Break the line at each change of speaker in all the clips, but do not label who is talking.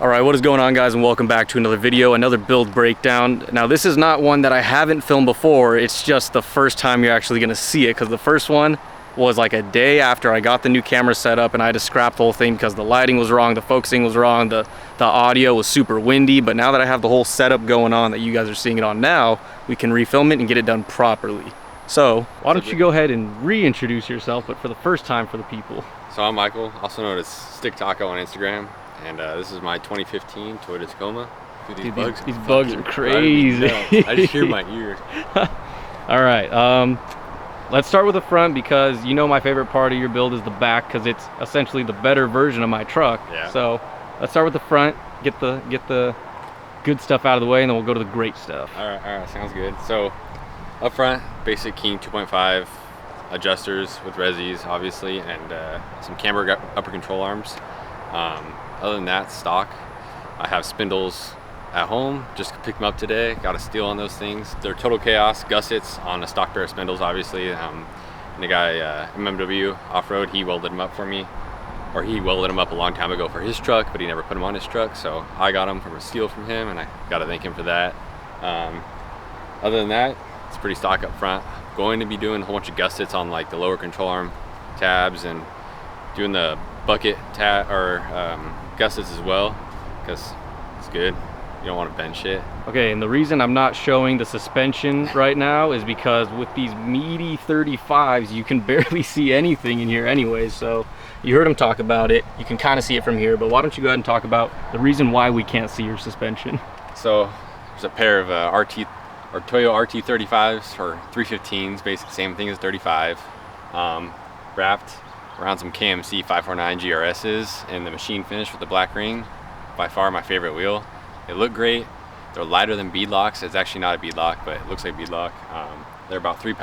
Alright, what is going on, guys, and welcome back to another video, another build breakdown. Now this is not one that I haven't filmed before, it's just the first time you're actually going to see it, because the first one was like a day after I got the new camera set up and I had to scrap the whole thing because the lighting was wrong, the focusing was wrong, the audio was super windy. But now that I have the whole setup going on that you guys are seeing it on now, we can refilm it and get it done properly. So why don't you go ahead and reintroduce yourself, but for the first time for the people.
So I'm Michael, also known as Stick Taco on Instagram, and this is my 2015 Toyota Tacoma. Dude,
these bugs are crazy.
I just hear my ears.
All right, let's start with the front, because you know my favorite part of your build is the back, because it's essentially the better version of my truck. Yeah. So let's start with the front, get the good stuff out of the way, and then we'll go to the great stuff. All
right, sounds good. So up front, basic King 2.5 adjusters with resis, obviously, and some camber upper control arms. Other than that, stock. I have spindles at home, just picked them up today, got a steal on those things. They're total chaos gussets on a stock pair of spindles, obviously. And the guy, MMW Off-Road, he welded them up for me, or he welded them up a long time ago for his truck, but he never put them on his truck, so I got them from a steal from him, and I gotta thank him for that. Other than that, it's pretty stock up front. Going to be doing a whole bunch of gussets on like the lower control arm tabs, and doing the bucket gussets as well, because it's good. You don't want to bend shit. Okay, and the reason I'm not showing the suspension right now is because with these meaty 35s, you can barely see anything in here anyways. So you heard him talk about it. You can kind of see it from here, but why don't you go ahead and talk about the reason why we can't see your suspension? So there's a pair of Toyo RT35s or 315s, basically same thing as 35, wrapped around some KMC 549 GRSs in the machine finish with the black ring. By far my favorite wheel. They look great. They're lighter than beadlocks. It's actually not a beadlock, but it looks like beadlock. They're about 3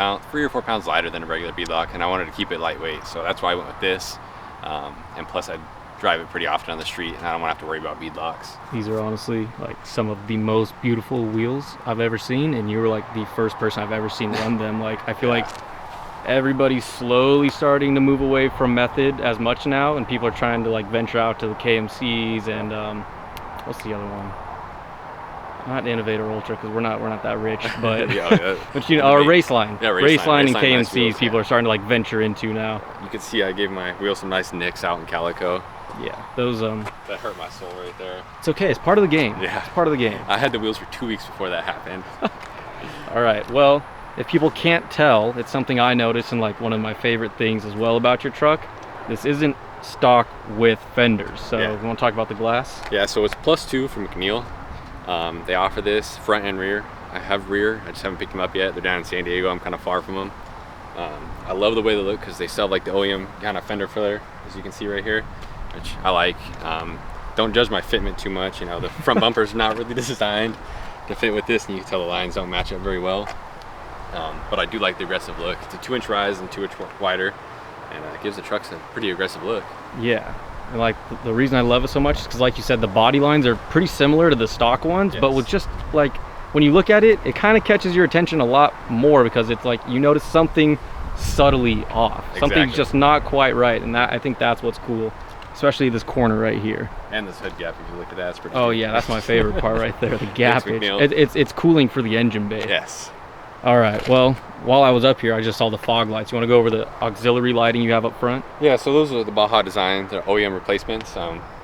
or 4 pounds lighter than a regular beadlock, and I wanted to keep it lightweight, so that's why I went with this. And plus I drive it pretty often on the street, and I don't want to have to worry about beadlocks. These are honestly like some of the most beautiful wheels I've ever seen, and you were like the first person I've ever seen run them. Like, I feel like everybody's slowly starting to move away from method as much now, and people are trying to like venture out to the KMCs and what's the other one? Not Innovator Ultra, because we're not that rich, but but you know, or Raceline. Yeah, Raceline and KMCs, nice wheels, people are starting to like venture into now. You can see I gave my wheels some nice nicks out in calico. Yeah, those that hurt my soul right there. It's okay, it's part of the game. Yeah, it's part of the game. I had the wheels for 2 weeks before that happened. All right, well, if people can't tell, it's something I noticed, and like one of my favorite things as well about your truck. This isn't stock with fenders, so you want to talk about the glass? Yeah, so it's +2 from McNeil. They offer this front and rear. I have rear, I just haven't picked them up yet. They're down in San Diego, I'm kind of far from them. I love the way they look, because they still have like the OEM kind of fender flare, as you can see right here, which I like. Don't judge my fitment too much, you know, the front bumper's not really designed to fit with this, and you can tell the lines don't match up very well. But I do like the aggressive look. It's a 2-inch rise and 2-inch wider, and it gives the trucks a pretty aggressive look. Yeah, and like the reason I love it so much is because, like you said, the body lines are pretty similar to the stock ones, but with just like, when you look at it, it kind of catches your attention a lot more, because it's like you notice something subtly off. Exactly. Something's just not quite right, and I think that's what's cool, especially this corner right here. And this hood gap, if you look at that, it's pretty cool. Yeah, that's my favorite part right there, the gap. It's cooling for the engine bay. Yes. All right, well, while I was up here, I just saw the fog lights. You want to go over the auxiliary lighting you have up front? Yeah, so those are the Baja design. They're OEM replacements,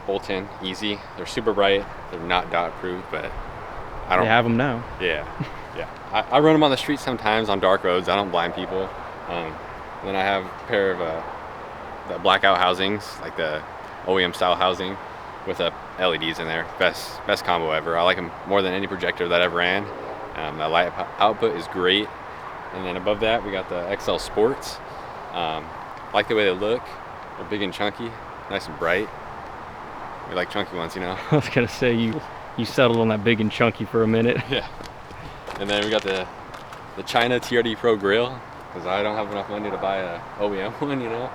bolt-in, easy. They're super bright. They're not dot-proof, but I don't... They have them now. Yeah, yeah. I run them on the street sometimes on dark roads. I don't blind people. Then I have a pair of the blackout housings, like the OEM style housing with LEDs in there. Best combo ever. I like them more than any projector that I've ran. The light output is great. And then above that, we got the XL Sports. Like the way they look. They're big and chunky, nice and bright. We like chunky ones, you know? I was gonna say, you settled on that big and chunky for a minute. Yeah. And then we got the China TRD Pro grill, because I don't have enough money to buy a OEM one, you know?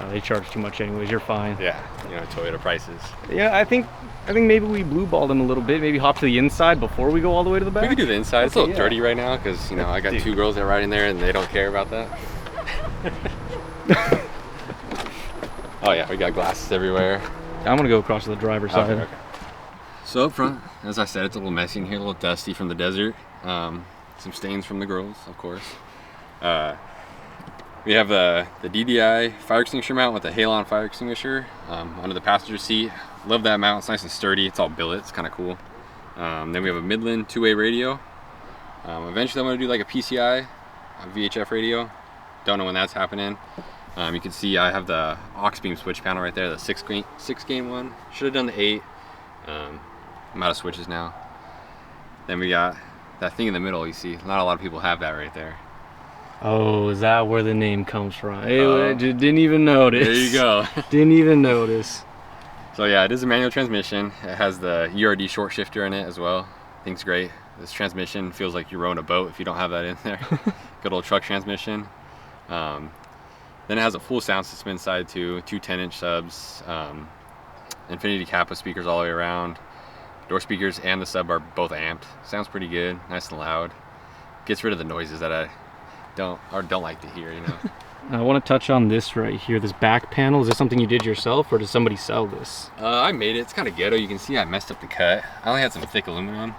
They charge too much anyways, you're fine. Yeah, you know, Toyota prices. Yeah, I think maybe we blue balled them a little bit, maybe hop to the inside before we go all the way to the back. We could do the inside. It's a little dirty right now, because, you know, I got 2 girls that ride in there and they don't care about that. Oh yeah, we got glasses everywhere. I'm gonna go across to the driver's side. Okay. So up front, as I said, it's a little messy in here, a little dusty from the desert. Some stains from the girls, of course. We have the DDI fire extinguisher mount with the halon fire extinguisher under the passenger seat. Love that mount, it's nice and sturdy. It's all billet, it's kind of cool. Then we have a Midland two-way radio. Eventually I'm gonna do like a PCI, a VHF radio. Don't know when that's happening. You can see I have the aux beam switch panel right there, the six gain one. Should have done the 8. I'm out of switches now. Then we got that thing in the middle, you see. Not a lot of people have that right there.
Oh, is that where the name comes from? Hey, didn't even notice.
There you go.
Didn't even notice.
So yeah, it is a manual transmission. It has the URD short shifter in it as well. Thing's great. This transmission feels like you're rowing a boat if you don't have that in there. Good old truck transmission. Then it has a full sound system inside too, 2 10-inch subs, Infinity Kappa speakers all the way around. Door speakers and the sub are both amped. Sounds pretty good, nice and loud. Gets rid of the noises that I don't like to hear, you know.
I want to touch on this right here, this back panel. Is this something you did yourself or did somebody sell this?
I made it. It's kind of ghetto. You can see I messed up the cut. I only had some thick aluminum,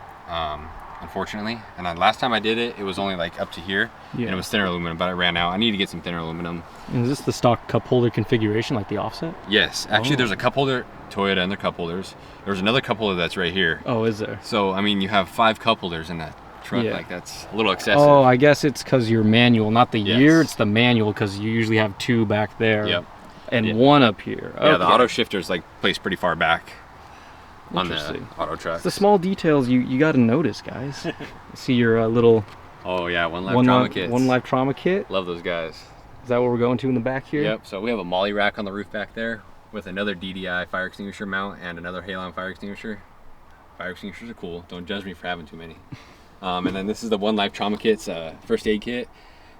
unfortunately. And last time I did it, it was only like up to here. Yeah. And it was thinner aluminum, but I ran out. I need to get some thinner aluminum.
And is this the stock cup holder configuration, like the offset?
Yes. Actually, there's a cup holder, Toyota and their cup holders. There's another cup holder that's right here.
Oh, is there?
So, I mean, you have 5 cup holders in that truck. Yeah. Like, that's a little excessive.
Oh, I guess it's because you're manual, not the year. It's the manual because you usually have 2 back there. Yep. And 1 up here.
Yeah, the auto shifter's like placed pretty far back on the auto truck.
It's the small details you got to notice, guys. See your little...
Oh, yeah, one life trauma kit.
One life trauma kit.
Love those guys.
Is that what we're going to in the back here?
Yep, so we have a molly rack on the roof back there with another DDI fire extinguisher mount and another halon fire extinguisher. Fire extinguishers are cool. Don't judge me for having too many. And then this is the One Life Trauma Kit's first aid kit.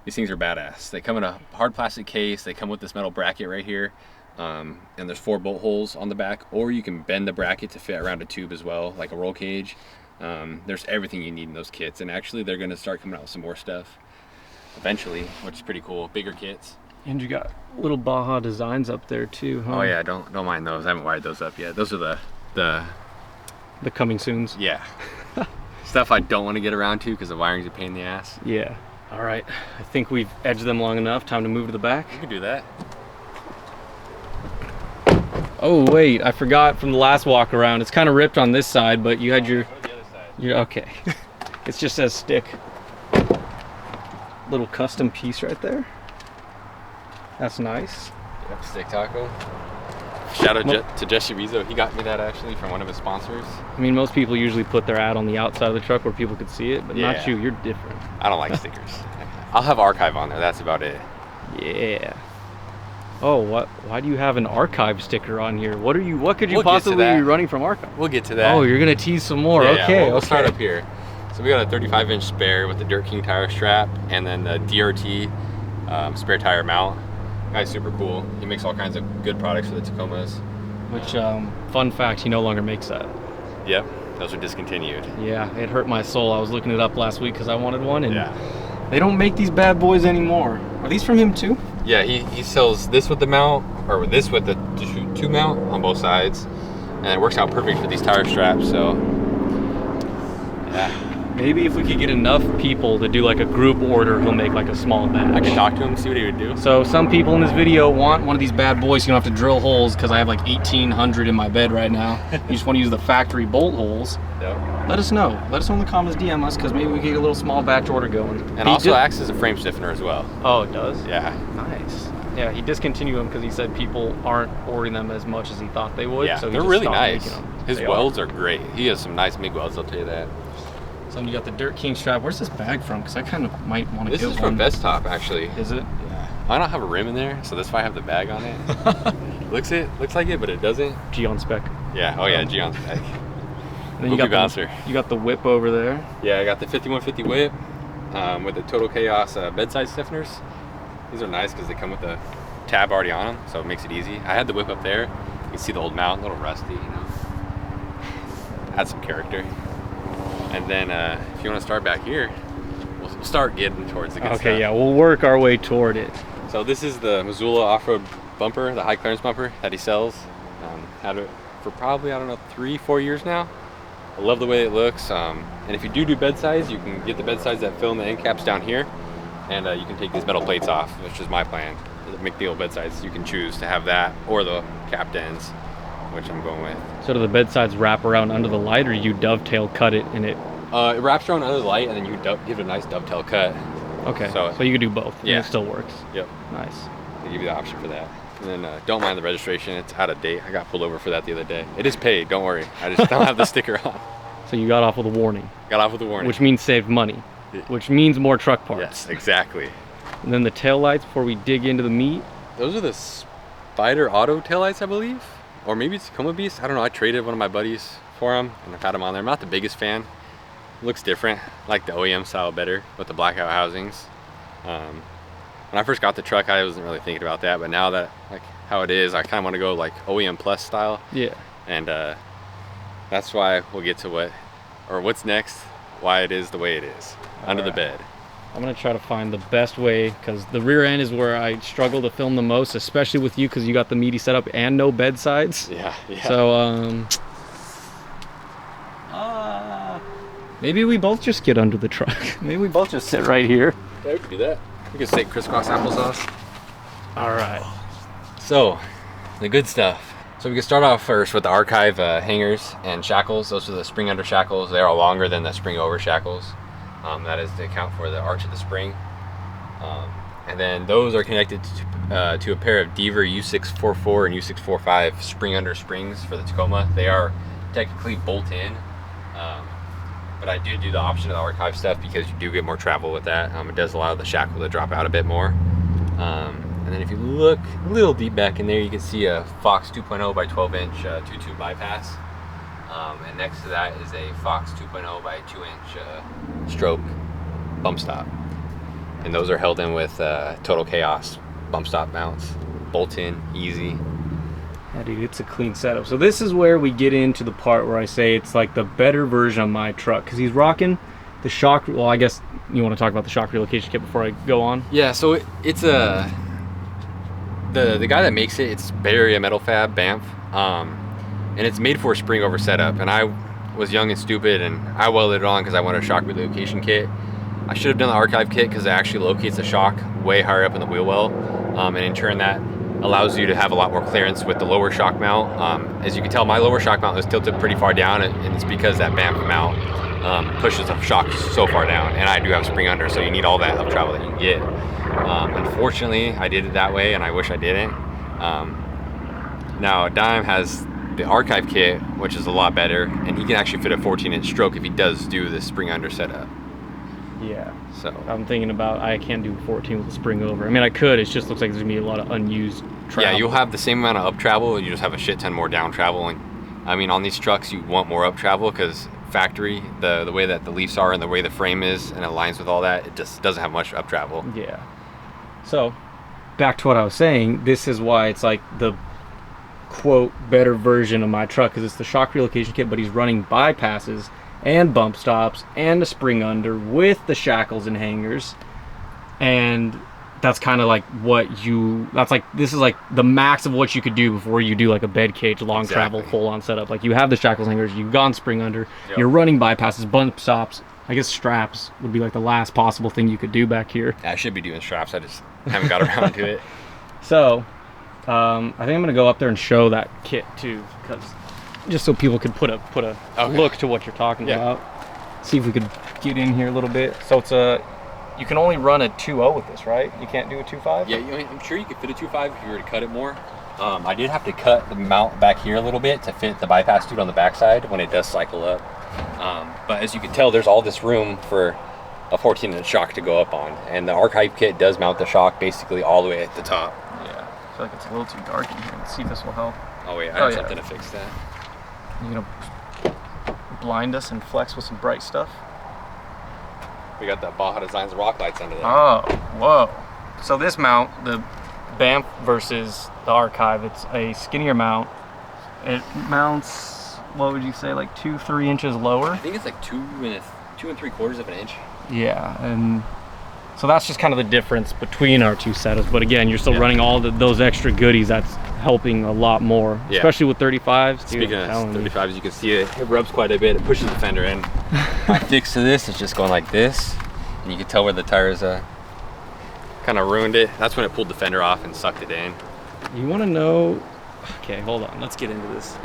These things are badass. They come in a hard plastic case. They come with this metal bracket right here. And there's 4 bolt holes on the back, or you can bend the bracket to fit around a tube as well, like a roll cage. There's everything you need in those kits, and actually they're going to start coming out with some more stuff eventually, which is pretty cool. Bigger kits.
And you got little Baja designs up there too, huh?
Oh yeah, don't mind those. I haven't wired those up yet. Those are
the coming soons.
Yeah. Stuff I don't want to get around to because the wiring's a pain in the ass.
Yeah. All right. I think we've edged them long enough. Time to move to the back.
You can do that.
Oh wait, I forgot from the last walk around. It's kind of ripped on this side, but you had your...
Go to the other side.
You're okay. It's just says stick. Little custom piece right there. That's nice.
Yep, stick taco. Shout out to Jesse Rizzo. He got me that actually from one of his sponsors.
I mean, most people usually put their ad on the outside of the truck where people could see it, but not you. You're different.
I don't like stickers. I'll have archive on there. That's about it.
Yeah. Oh, why do you have an archive sticker on here? What could you possibly be running from archive?
We'll get to that.
Oh, you're gonna tease some more.
Yeah,
okay,
we'll start up here. So we got a 35-inch spare with the Dirt King tire strap and then the DRT spare tire mount. Guy's super cool. He makes all kinds of good products for the Tacomas.
Which, fun fact, he no longer makes that.
Yep, those are discontinued.
Yeah, it hurt my soul. I was looking it up last week because I wanted one, and they don't make these bad boys anymore. Are these from him too?
Yeah, he sells this with the mount, or with this with the 2 mount on both sides, and it works out perfect for these tire straps. So, yeah.
Maybe if we could get enough people to do like a group order, he'll make like a small batch.
I could talk to him, see what he would do.
So some people in this video want one of these bad boys. You don't have to drill holes because I have like 1,800 in my bed right now. You just want to use the factory bolt holes. Yep. Let us know. Let us know in the comments, DM us, because maybe we can get a little small batch order going.
And also acts as a frame stiffener as well.
Oh, it does?
Yeah.
Nice. Yeah, he discontinued them because he said people aren't ordering them as much as he thought they would.
Yeah,
so
they're really nice. His welds are great. He has some nice MIG welds, I'll tell you that.
So you got the Dirt King strap. Where's this bag from? Because I kind of might want to get one.
This is from Best Top, actually.
Is it?
Yeah. I don't have a rim in there, so that's why I have the bag on it. Looks like it, but it doesn't.
G on spec.
Yeah. Oh yeah, G on spec.
And then you got the whip over there.
Yeah, I got the 5150 whip with the Total Chaos bedside stiffeners. These are nice because they come with a tab already on them, so it makes it easy. I had the whip up there. You can see the old mount, a little rusty, you know. Add some character. And then if you want to start back here, we'll start getting towards the good stuff.
Okay, yeah, we'll work our way toward it.
So this is the Missoula off-road bumper, the high clearance bumper that he sells. Had it for probably, I don't know, 3-4 years now. I love the way it looks. And if you do bed sides, you can get the bed sides that fill in the end caps down here, and you can take these metal plates off, which is my plan. The McNeil bed sides, you can choose to have that or the capped ends, which I'm going with.
So do the bed sides wrap around under the light, or you dovetail cut it in it?
It wraps around under the light, and then you give it a nice dovetail cut.
Okay, so you can do both,
yeah.
and it still works.
Yep.
Nice.
They give you the option for that. And then don't mind the registration, it's out of date. I got pulled over for that the other day. It is paid, don't worry. I just don't have the sticker on.
So you got off with a warning.
Got off with a warning.
Which means saved money, which means more truck parts.
Yes, exactly.
And then the tail lights, before we dig into the meat.
Those are the Spider Auto taillights, I believe. Or maybe it's Tacoma Beast. I don't know. I traded one of my buddies for them, and I've had them on there. I'm not the biggest fan. Looks different. I like the OEM style better with the blackout housings. When I first got the truck, I wasn't really thinking about that, but now that like how it is, I kind of want to go like OEM Plus style.
Yeah.
And that's why we'll get to what's next, why it is the way it is, under the bed.
I'm gonna try to find the best way, because the rear end is where I struggle to film the most, especially with you, because you got the meaty setup and no bed sides.
Yeah, yeah.
So maybe we both just get under the truck. Maybe we both just sit right here.
Yeah, we can do that. We can say crisscross applesauce.
All right.
So, the good stuff. So we can start off first with the archive hangers and shackles. Those are the spring under shackles. They are longer than the spring over shackles. That is to account for the arch of the spring. And then those are connected to a pair of Deaver U644 and U645 spring under springs for the Tacoma. They are technically bolt in, but I do the option of the archive stuff because you do get more travel with that. It does allow the shackle to drop out a bit more. And then if you look a little deep back in there, you can see a Fox 2.0 by 12 inch 2-tube bypass. And next to that is a Fox 2.0 by 2 inch stroke bump stop. And those are held in with Total Chaos bump stop mounts. Bolt in, easy.
Yeah, dude, it's a clean setup. So this is where we get into the part where I say it's like the better version of my truck, because he's rocking the shock. Well, I guess you want to talk about the shock relocation kit before I go on?
Yeah, so it's a... The guy that makes it, it's Bay Area Metal Fab, Banff, and it's made for a spring over setup. And I was young and stupid, and I welded it on because I wanted a shock relocation kit. I should have done the archive kit because it actually locates the shock way higher up in the wheel well, and in turn that allows you to have a lot more clearance with the lower shock mount. As you can tell, my lower shock mount is tilted pretty far down, and it's because that Banff mount pushes the shock so far down, and I do have spring under, so you need all that up travel that you can get. Unfortunately, I did it that way, and I wish I didn't. Now, Dime has the archive kit, which is a lot better, and he can actually fit a 14-inch stroke if he does do the spring under setup.
Yeah.
So
I'm thinking about, I can't do 14 with a spring over. I mean, I could, it just looks like there's gonna be a lot of unused travel.
Yeah, you'll have the same amount of up travel, you just have a shit ton more down travel. And I mean, on these trucks, you want more up travel because factory, the way that the leafs are and the way the frame is and it aligns with all that, it just doesn't have much up travel.
Yeah. So, back to what I was saying, this is why it's like the quote better version of my truck, because it's the shock relocation kit, but he's running bypasses and bump stops and a spring under with the shackles and hangers, and that's kind of like this is like the max of what you could do before you do like a bed cage long travel full on setup. Like you have the shackles, hangers, you've gone spring under, you're running bypasses, bump stops. I guess straps would be like the last possible thing you could do back here.
I should be doing straps, I just haven't got around to it.
So I think I'm gonna go up there and show that kit too, because just so people could put a look to what you're talking about. See if we could get in here a little bit. So it's you can only run a 2.0 with this, right? You can't do a 2.5?
Yeah, I'm sure you could fit a 2.5 if you were to cut it more. I did have to cut the mount back here a little bit to fit the bypass tube on the backside when it does cycle up. But as you can tell, there's all this room for a 14-inch shock to go up on. And the archive kit does mount the shock basically all the way at the top.
Yeah, I feel like it's a little too dark in here. Let's see if this will help.
Oh wait, I have something to fix that.
You gonna blind us and flex with some bright stuff?
We got that Baja Designs rock lights under there.
Oh, whoa. So this mount, the Banff versus the archive, it's a skinnier mount. It mounts, what would you say, like 2-3 inches lower?
I think it's like 2 3/4 of an inch.
Yeah, and So that's just kind of the difference between our two setups. But again, you're still running all those extra goodies. That's helping a lot more, especially with 35s.
Speaking of 35s, you can see it rubs quite a bit. It pushes the fender in. My fix to this is just going like this, and you can tell where the tires kind of ruined it. That's when it pulled the fender off and sucked it in.
You want to know? Okay, hold on. Let's get into this.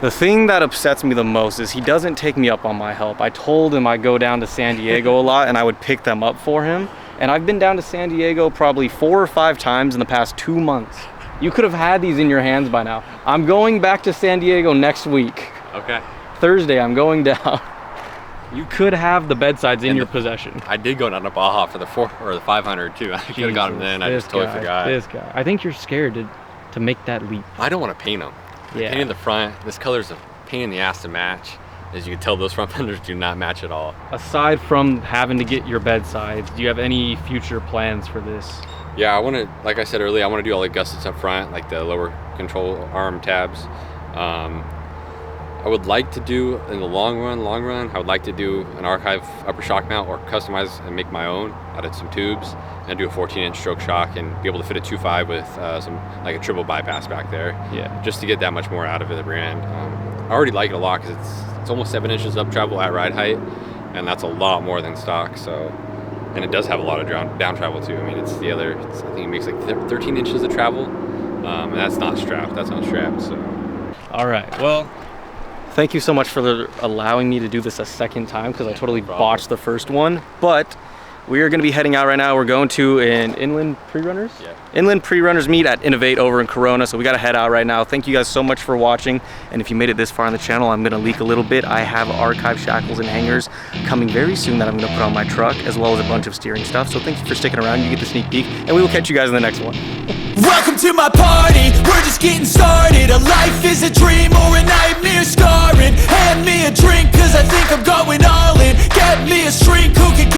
The thing that upsets me the most is he doesn't take me up on my help. I told him I'd go down to San Diego a lot and I would pick them up for him. And I've been down to San Diego probably 4 or 5 times in the past 2 months. You could have had these in your hands by now. I'm going back to San Diego next week.
Okay.
Thursday, I'm going down. You could have the bedsides in your possession.
I did go down to Baja for the 500 too. I could have got them then. I just totally forgot.
This guy. I think you're scared to make that leap.
I don't want to paint them.
Yeah.
Painting the front, this color's a pain in the ass to match. As you can tell, those front fenders do not match at all.
Aside from having to get your bedsides, do you have any future plans for this?
Yeah, I want to, like I said earlier, I want to do all the gussets up front, like the lower control arm tabs. I would like to do, in the long run, I would like to do an archive upper shock mount or customize and make my own out of some tubes and do a 14-inch stroke shock and be able to fit a 2.5 with some, like a triple bypass back there.
Yeah. Just
to get that much more out of the brand. I already like it a lot because it's almost 7 inches up travel at ride height, and that's a lot more than stock. So, and it does have a lot of down travel too. I mean, I think it makes like 13 inches of travel, and that's not strapped. That's not strapped. So.
All right. Well, thank you so much for allowing me to do this a second time because I totally botched the first one. But we are going to be heading out right now. We're going to an Inland Pre-Runners?
Yeah.
Inland Pre-Runners meet at Innovate over in Corona. So we got to head out right now. Thank you guys so much for watching. And if you made it this far on the channel, I'm going to leak a little bit. I have archive shackles and hangers coming very soon that I'm going to put on my truck, as well as a bunch of steering stuff. So thank you for sticking around. You get the sneak peek, and we will catch you guys in the next one.
Welcome to my party, we're just getting started. A life is a dream or a nightmare scarring. Hand me a drink cause I think I'm going all in. Get me a shrink who